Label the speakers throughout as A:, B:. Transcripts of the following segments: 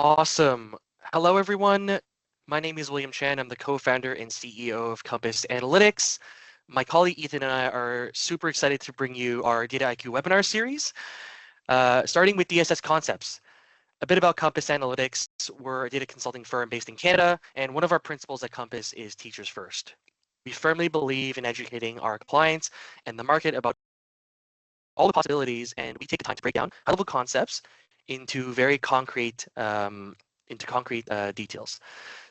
A: Awesome. Hello, everyone. My name is William Chan. I'm the co-founder and CEO of Compass Analytics. My colleague Ethan and I are super excited to bring you our Dataiku webinar series, starting with DSS concepts. A bit about Compass Analytics. We're a data consulting firm based in Canada, and one of our principles at Compass is teachers first. We firmly believe in educating our clients and the market about all the possibilities, and we take the time to break down high-level concepts into very concrete details.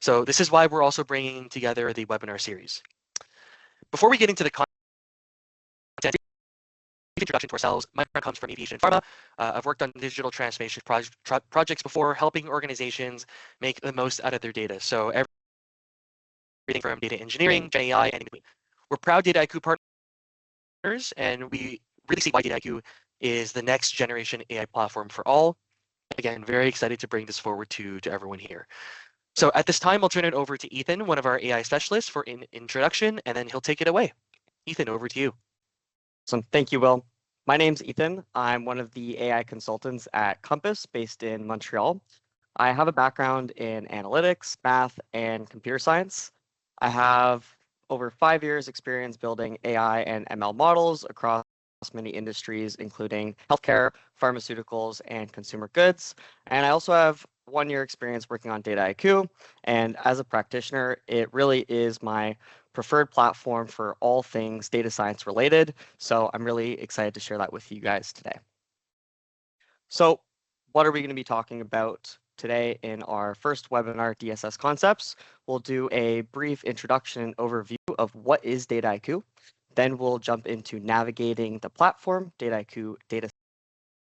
A: So this is why we're also bringing together the webinar series. Before we get into the content, introduction to ourselves. My background comes from aviation and pharma. I've worked on digital transformation projects before, helping organizations make the most out of their data. So everything from data engineering, Gen AI, and in between. We're proud Dataiku partners, and we really see why Dataiku is the next generation AI platform for all. Again, very excited to bring this forward to everyone here. So at this time, I'll turn it over to Ethan, one of our AI specialists, for an introduction, and then he'll take it away. Ethan, over to you.
B: Awesome. Thank you, Will. My name's Ethan. I'm one of the AI consultants at Compass based in Montreal. I have a background in analytics, math, and computer science. I have over 5 years experience building AI and ML models across many industries, including healthcare, pharmaceuticals, and consumer goods. And I also have 1 year experience working on Dataiku. And as a practitioner, it really is my preferred platform for all things data science related. So I'm really excited to share that with you guys today. So what are we going to be talking about today in our first webinar, DSS Concepts? We'll do a brief introduction and overview of what is Dataiku. Then we'll jump into navigating the platform, Dataiku Data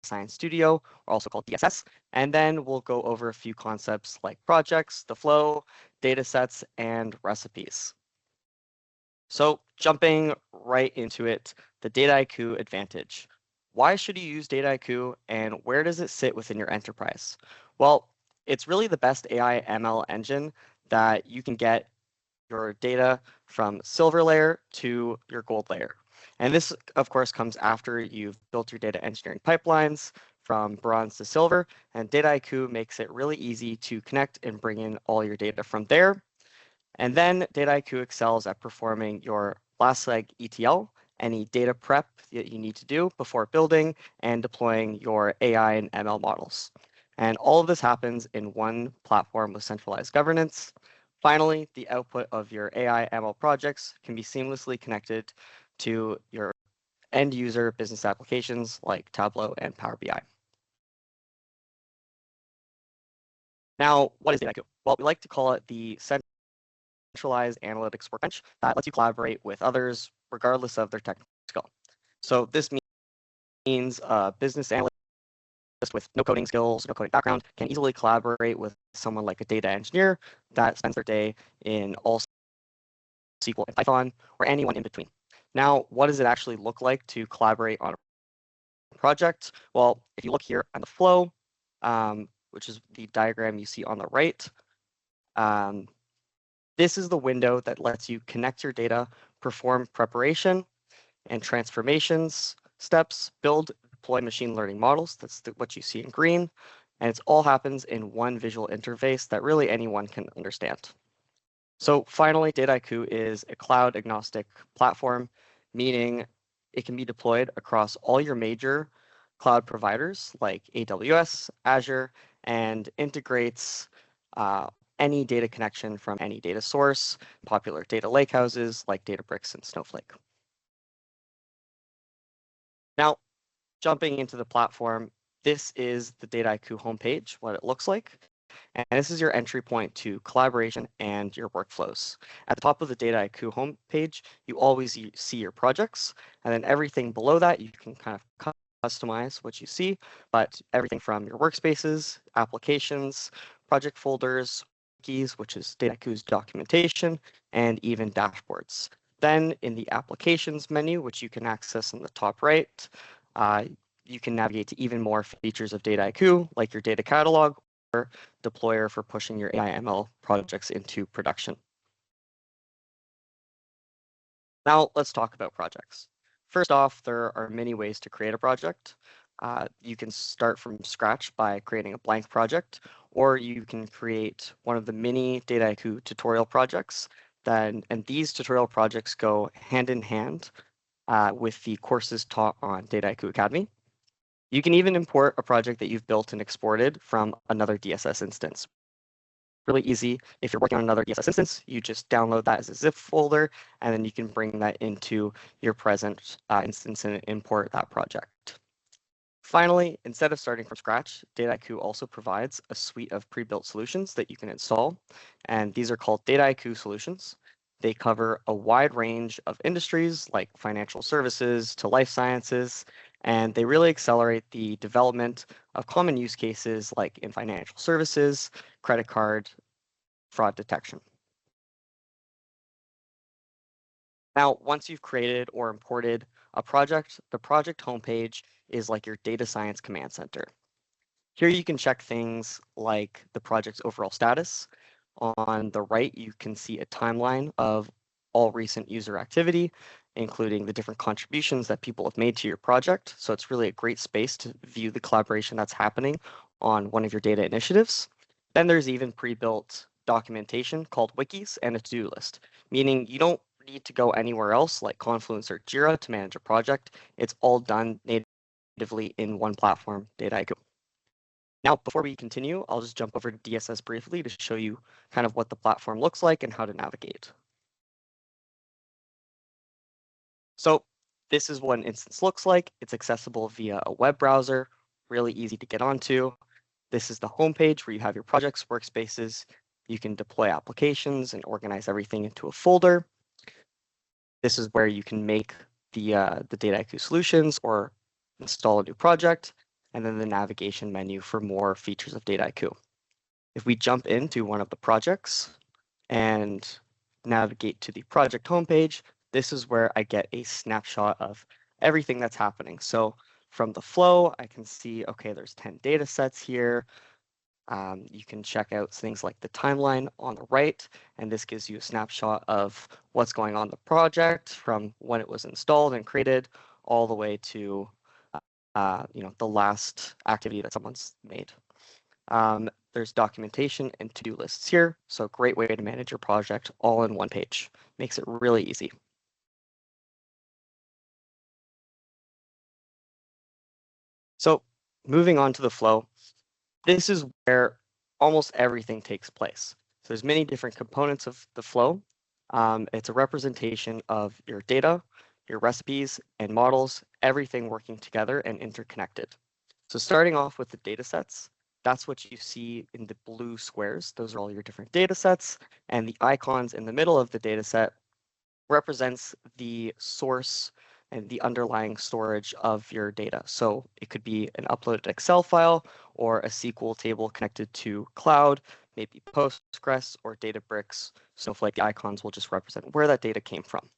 B: Science Studio, or also called DSS. And then we'll go over a few concepts like projects, the flow, data sets, and recipes. So jumping right into it, the Dataiku advantage. Why should you use Dataiku, and where does it sit within your enterprise? Well, it's really the best AI ML engine that you can get your data from silver layer to your gold layer. And this, of course, comes after you've built your data engineering pipelines from bronze to silver, and Dataiku makes it really easy to connect and bring in all your data from there. And then Dataiku excels at performing your last leg ETL, any data prep that you need to do before building and deploying your AI and ML models. And all of this happens in one platform with centralized governance. Finally, the output of your AI ML projects can be seamlessly connected to your end user business applications like Tableau and Power BI. Now, what is Dataiku? Well, we like to call it the centralized analytics workbench that lets you collaborate with others regardless of their technical skill. So this means business analyst with no coding skills, no coding background can easily collaborate with someone like a data engineer that spends their day in all SQL and Python, or anyone in between. Now, what does it actually look like to collaborate on a project? Well, if you look here on the flow, which is the diagram you see on the right, this is the window that lets you connect your data, perform preparation and transformations steps, build, deploy machine learning models. That's what you see in green. And it all happens in one visual interface that really anyone can understand. So finally, Dataiku is a cloud agnostic platform, meaning it can be deployed across all your major cloud providers like AWS, Azure, and integrates any data connection from any data source, popular data lakehouses like Databricks and Snowflake. Now, jumping into the platform, this is the Dataiku homepage, what it looks like. And this is your entry point to collaboration and your workflows. At the top of the Dataiku homepage, you always see your projects, and then everything below that, you can kind of customize what you see, but everything from your workspaces, applications, project folders, keys, which is Dataiku's documentation, and even dashboards. Then in the applications menu, which you can access in the top right, you can navigate to even more features of Dataiku, like your data catalog or deployer for pushing your AI ML projects into production. Now let's talk about projects. First off, there are many ways to create a project. You can start from scratch by creating a blank project, or you can create one of the mini Dataiku tutorial projects. And these tutorial projects go hand in hand with the courses taught on Dataiku Academy. You can even import a project that you've built and exported from another DSS instance. Really easy. If you're working on another DSS instance, you just download that as a zip folder, and then you can bring that into your present instance and import that project. Finally, instead of starting from scratch, Dataiku also provides a suite of pre-built solutions that you can install, and these are called Dataiku solutions. They cover a wide range of industries like financial services to life sciences, and they really accelerate the development of common use cases like in financial services, credit card, fraud detection. Now, once you've created or imported a project, the project homepage is like your data science command center. Here you can check things like the project's overall status. On the right, you can see a timeline of all recent user activity, including the different contributions that people have made to your project. So it's really a great space to view the collaboration that's happening on one of your data initiatives. Then there's even pre-built documentation called wikis and a to-do list, meaning you don't need to go anywhere else like Confluence or Jira to manage a project. It's all done natively in one platform, Dataiku. Now, before we continue, I'll just jump over to DSS briefly to show you kind of what the platform looks like and how to navigate. So this is what an instance looks like. It's accessible via a web browser, really easy to get onto. This is the homepage where you have your projects, workspaces. You can deploy applications and organize everything into a folder. This is where you can make the Dataiku solutions or install a new project, and then the navigation menu for more features of Dataiku. If we jump into one of the projects and navigate to the project homepage, this is where I get a snapshot of everything that's happening. So from the flow, I can see, okay, there's 10 data sets here. You can check out things like the timeline on the right, and this gives you a snapshot of what's going on in the project from when it was installed and created all the way to the last activity that someone's made. There's documentation and to-do lists here, so a great way to manage your project all in one page. Makes it really easy. So moving on to the flow, this is where almost everything takes place. So there's many different components of the flow. It's a representation of your data, your recipes and models, everything working together and interconnected. So starting off with the data sets, that's what you see in the blue squares. Those are all your different data sets, and the icons in the middle of the data set represents the source and the underlying storage of your data. So it could be an uploaded Excel file or a SQL table connected to cloud, maybe Postgres or Databricks. Snowflake, the icons will just represent where that data came from.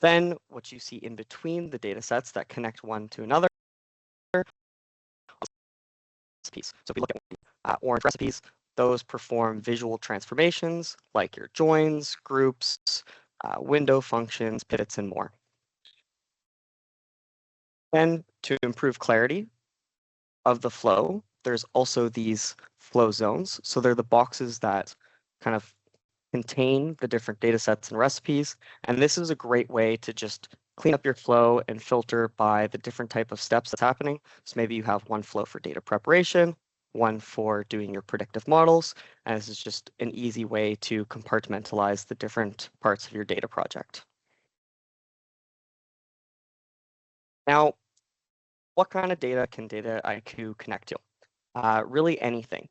B: Then what you see in between the data sets that connect one to another, recipes. So if we look at orange recipes, those perform visual transformations like your joins, groups, window functions, pivots, and more. Then to improve clarity of the flow, there's also these flow zones. So they're the boxes that kind of contain the different data sets and recipes. And this is a great way to just clean up your flow and filter by the different type of steps that's happening. So maybe you have one flow for data preparation, one for doing your predictive models, and this is just an easy way to compartmentalize the different parts of your data project. Now, what kind of data can Dataiku connect to? Really anything.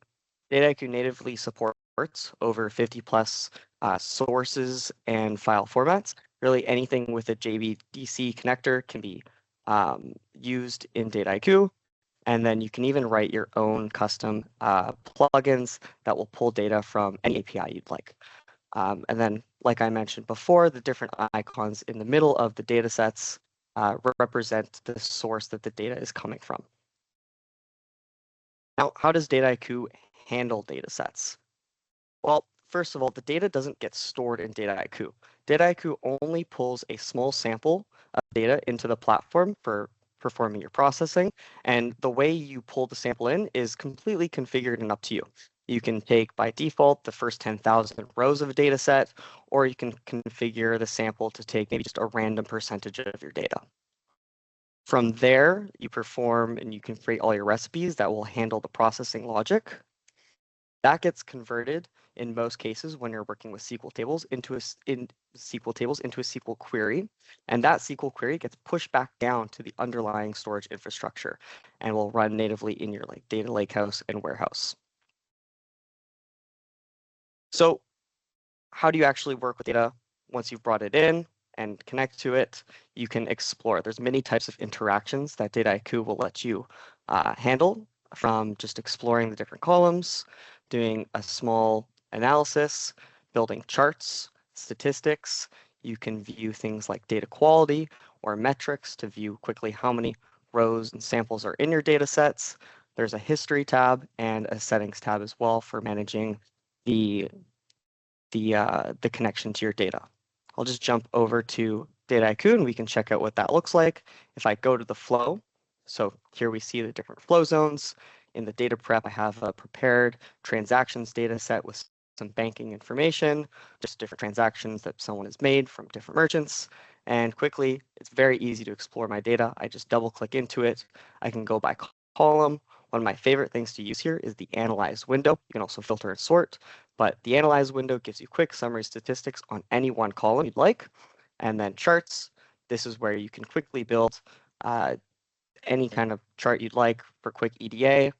B: Dataiku natively supports over 50 plus sources and file formats. Really anything with a JVDC connector can be used in Dataiku. And then you can even write your own custom plugins that will pull data from any API you'd like. And then, like I mentioned before, the different icons in the middle of the data sets represent the source that the data is coming from. Now, how does Dataiku handle data sets? Well, first of all, the data doesn't get stored in Dataiku. Dataiku only pulls a small sample of data into the platform for performing your processing. And the way you pull the sample in is completely configured and up to you. You can take by default the first 10,000 rows of a data set, or you can configure the sample to take maybe just a random percentage of your data. From there, you perform and you can create all your recipes that will handle the processing logic. That gets converted in most cases when you're working with SQL tables into a SQL query, and that SQL query gets pushed back down to the underlying storage infrastructure and will run natively in your data lakehouse and warehouse. So how do you actually work with data once you've brought it in and connect to it? You can explore. There's many types of interactions that Dataiku will let you handle, from just exploring the different columns, doing a small analysis, building charts, statistics. You can view things like data quality or metrics to view quickly how many rows and samples are in your data sets. There's a history tab and a settings tab as well for managing the connection to your data. I'll just jump over to Dataiku and we can check out what that looks like. If I go to the flow, so here we see the different flow zones. In the data prep, I have a prepared transactions data set with some banking information, just different transactions that someone has made from different merchants. And quickly, it's very easy to explore my data. I just double click into it. I can go by column. One of my favorite things to use here is the Analyze window. You can also filter and sort, but the Analyze window gives you quick summary statistics on any one column you'd like. And then charts, this is where you can quickly build any kind of chart you'd like for quick EDA.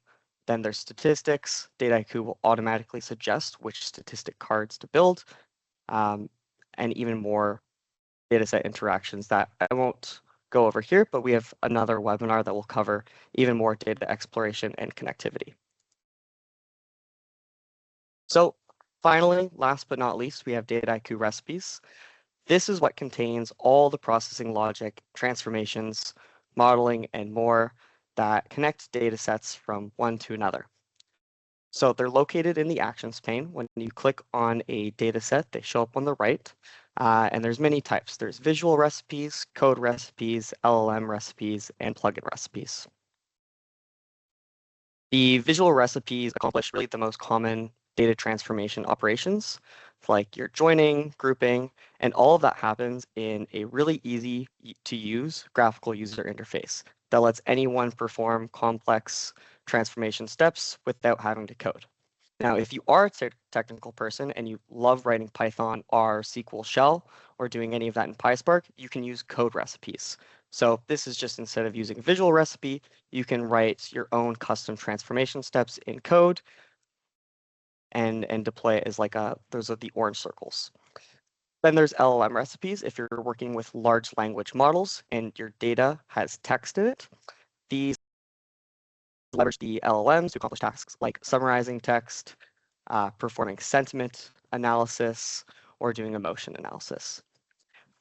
B: Then there's statistics. Dataiku will automatically suggest which statistic cards to build, and even more dataset interactions that I won't go over here, but we have another webinar that will cover even more data exploration and connectivity. So finally, last but not least, we have Dataiku recipes. This is what contains all the processing logic, transformations, modeling, and more that connect data sets from one to another. So they're located in the actions pane. When you click on a data set, they show up on the right. And there's many types. There's visual recipes, code recipes, LLM recipes, and plugin recipes. The visual recipes accomplish really the most common data transformation operations, like your joining, grouping, and all of that happens in a really easy to use graphical user interface that lets anyone perform complex transformation steps without having to code. Now, if you are a technical person and you love writing Python, R, SQL shell, or doing any of that in PySpark, you can use code recipes. So this is just, instead of using a visual recipe, you can write your own custom transformation steps in code and deploy it as those are the orange circles. Then there's LLM recipes. If you're working with large language models and your data has text in it, these leverage the LLMs to accomplish tasks like summarizing text, performing sentiment analysis, or doing emotion analysis.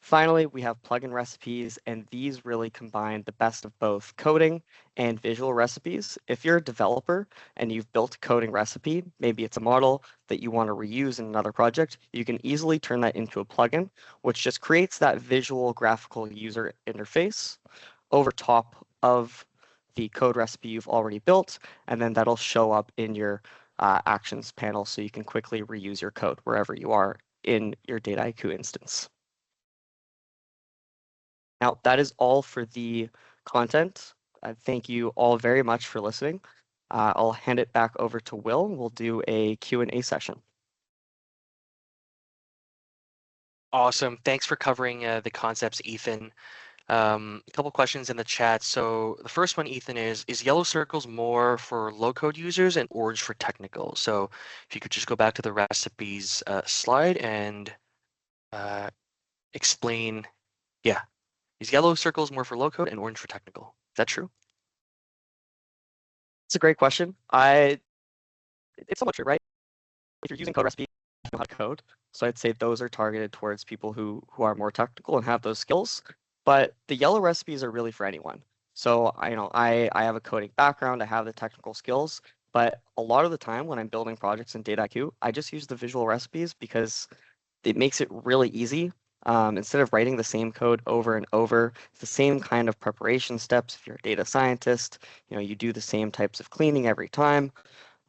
B: Finally, we have plugin recipes, and these really combine the best of both coding and visual recipes. If you're a developer and you've built a coding recipe, maybe it's a model that you want to reuse in another project, you can easily turn that into a plugin, which just creates that visual graphical user interface over top of the code recipe you've already built, and then that'll show up in your actions panel so you can quickly reuse your code wherever you are in your Dataiku instance. Now, that is all for the content. Thank you all very much for listening. I'll hand it back over to Will. We'll do a Q&A session.
A: Awesome. Thanks for covering the concepts, Ethan. A couple questions in the chat. So the first one, Ethan, is yellow circles more for low-code users and orange for technical? So if you could just go back to the recipes slide and explain, yeah. Is yellow circles more for low-code and orange for technical? Is that true?
B: It's a great question. It's somewhat true, right? If you're using code recipes, you know how to code. So I'd say those are targeted towards people who are more technical and have those skills. But the yellow recipes are really for anyone. So I have a coding background, I have the technical skills, but a lot of the time when I'm building projects in Dataiku, I just use the visual recipes because it makes it really easy Instead of writing the same code over and over, it's the same kind of preparation steps. If you're a data scientist, you do the same types of cleaning every time.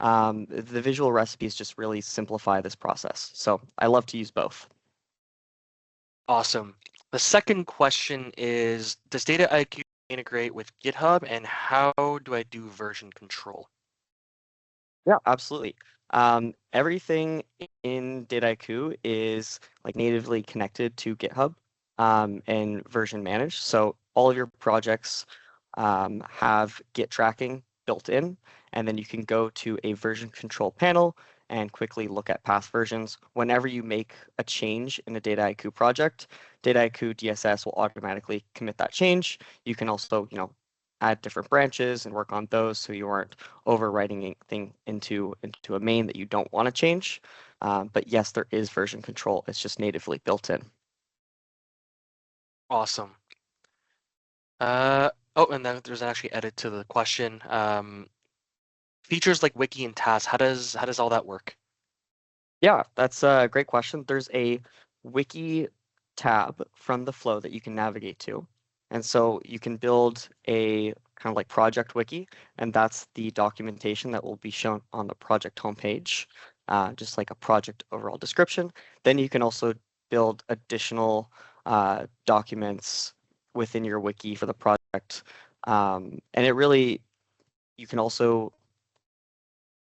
B: The visual recipes just really simplify this process. So I love to use both.
A: Awesome. The second question is, does Dataiku integrate with GitHub, and how do I do version control?
B: Yeah, absolutely. Everything in Dataiku is like natively connected to GitHub and version managed. So all of your projects have Git tracking built in, and then you can go to a version control panel and quickly look at past versions. Whenever you make a change in a Dataiku project, Dataiku DSS will automatically commit that change. You can also, add different branches and work on those so you aren't overwriting anything into a main that you don't want to change. But yes, there is version control. It's just natively built in.
A: Awesome. And then there's actually edit to the question. Features like wiki and tasks, how does all that work?
B: Yeah, that's a great question. There's a wiki tab from the flow that you can navigate to. And so you can build a kind of like project wiki, and that's the documentation that will be shown on the project homepage, just like a project overall description. Then you can also build additional documents within your wiki for the project. And you can also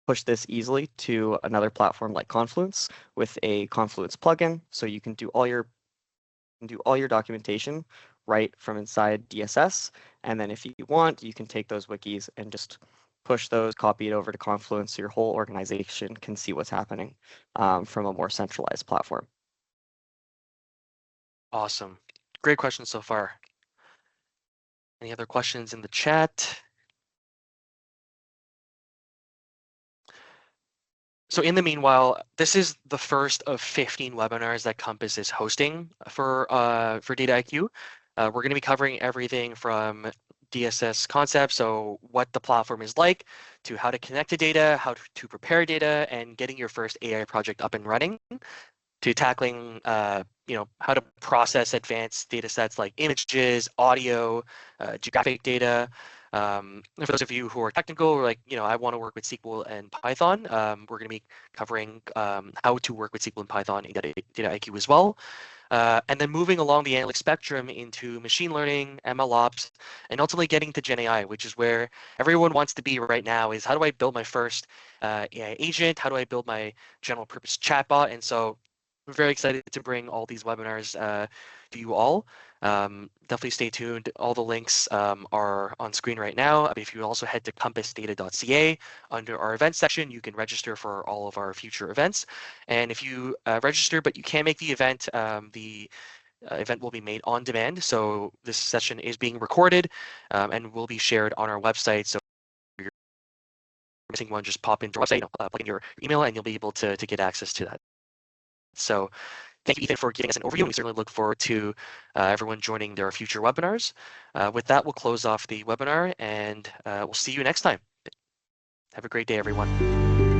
B: push this easily to another platform like Confluence with a Confluence plugin. So you can do all your documentation right from inside DSS. And then if you want, you can take those wikis and just push those, copy it over to Confluence so your whole organization can see what's happening from a more centralized platform.
A: Awesome. Great question so far. Any other questions in the chat? So in the meanwhile, this is the first of 15 webinars that Compass is hosting for Dataiku. We're going to be covering everything from DSS concepts, so what the platform is like, to how to connect to data, how to prepare data, and getting your first AI project up and running, to tackling how to process advanced data sets like images, audio, geographic data. For those of you who are technical, or like, I want to work with SQL and Python, we're going to be covering how to work with SQL and Python in Dataiku as well. And then moving along the analytic spectrum into machine learning, ML ops, and ultimately getting to Gen AI, which is where everyone wants to be right now, is how do I build my first AI agent? How do I build my general purpose chatbot? And so I'm very excited to bring all these webinars to you all. Definitely stay tuned. All the links are on screen right now. If you also head to compassdata.ca under our events section, you can register for all of our future events. And if you register but you can't make the event will be made on demand. So this session is being recorded and will be shared on our website. So if you're missing one, just pop into our website, plug in your email, and you'll be able to get access to that. So thank you, Ethan, for giving us an overview. We certainly look forward to everyone joining their future webinars. With that, we'll close off the webinar, and we'll see you next time. Have a great day, everyone.